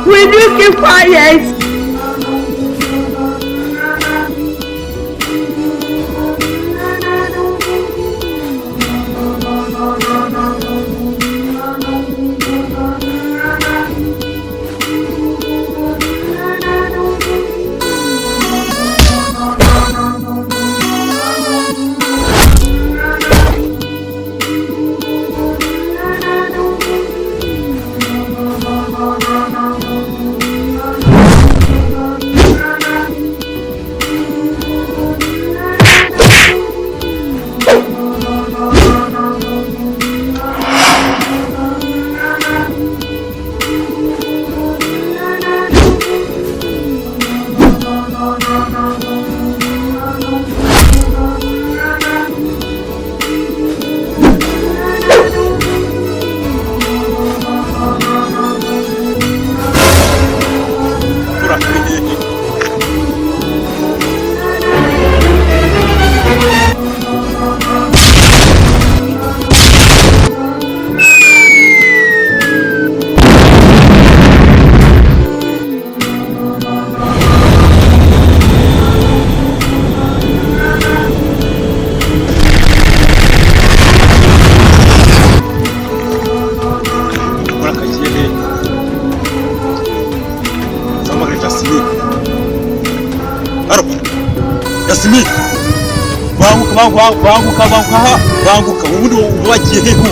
Will you keep quiet? Yasmin, banguka ubundi wagiye heho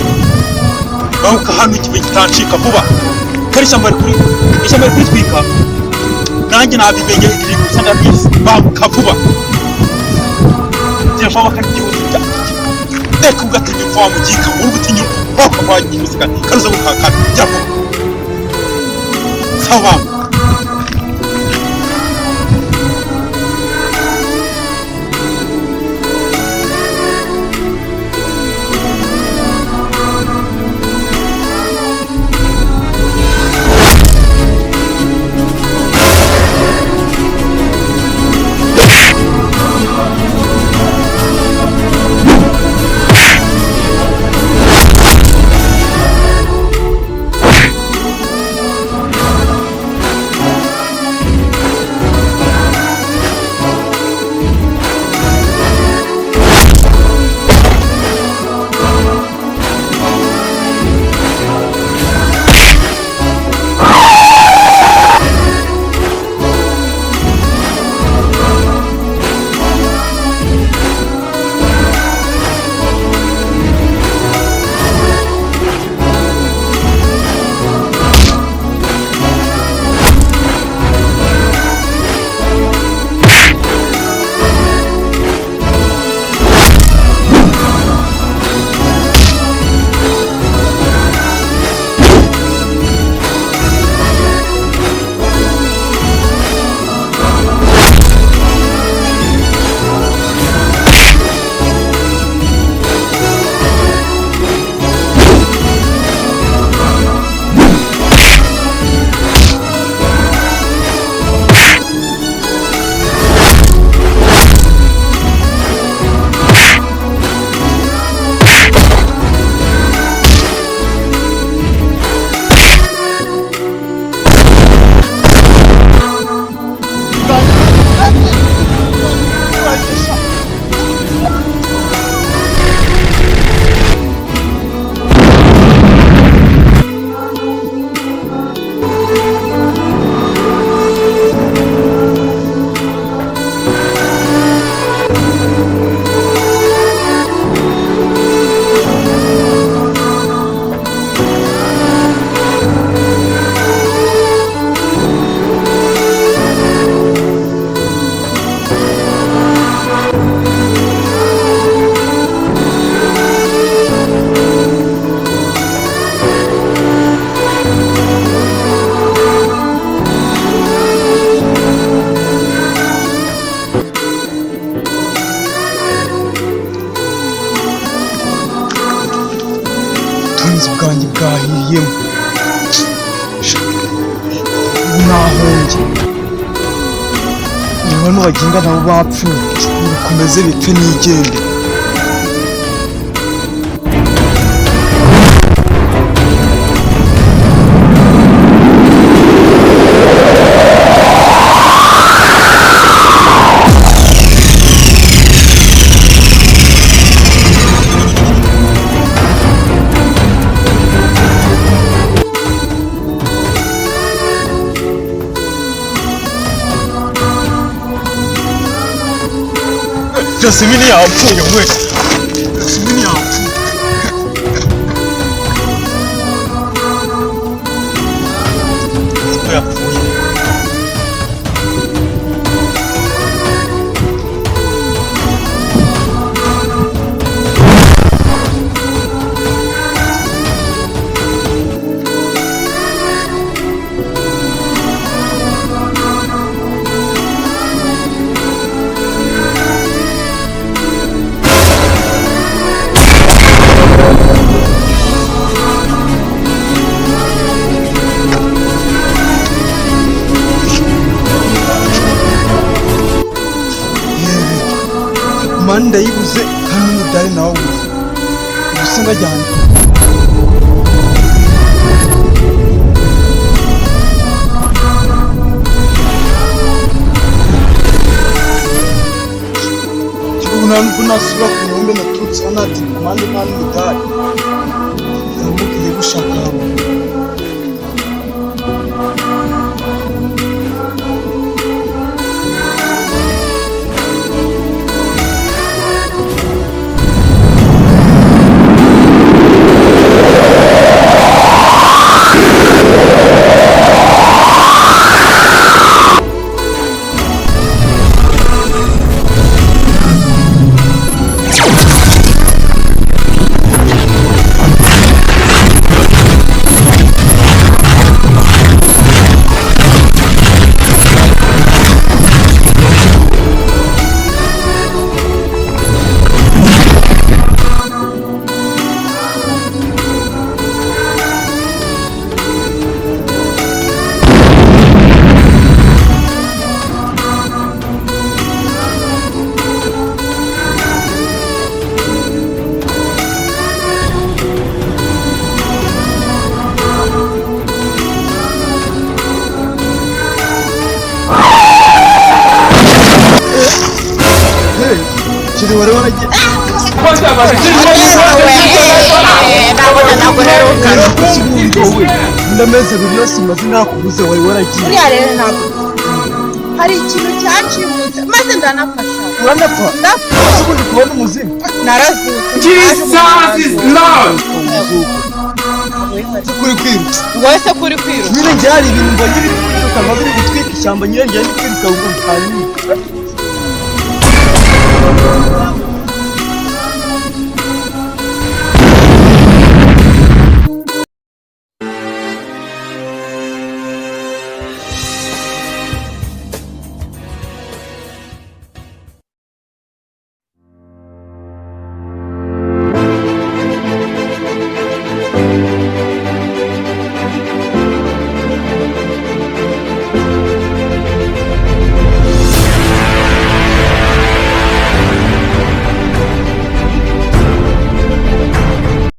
banguka hano ikive kitacika vuba kari ishyamba rikuri twika nanjye nabimenye iri gusanga bisi banguka vuba ngiye vuba kandi gihuza reka ugatinye vuba mu gika uri gutinye bako kwagiye musika karuza gukaka jya vuba sawa. ubutunzi bwanjye bwahiriyemo nahonge niba n'abaginga nabo bapfuye bikomeze bipfe nigende. Jasmine yapfuye we. Jasmine yapfuye. Yapfuye. Manda yibuze kandi umudari nawe ubuze ubusa ngajyana nubwo nasubira ku nkombe naturutse nati kumande nta n'umudari namubwiye gushaka abo ndameze buri yose maze nakubuze wari waragiye uriya rero ntabwo hari ikintu cyacimutse maze ndanafasha urandapfa ubundi kubona umuzimu narazutse Jesus is Lord. kuri kwiruka wese kuri kwiruka nyine njye hari ibintu mbonye biri kwiruka biri gutwika ishyamba nyine njye ndi kwiruka ubwo mpanyine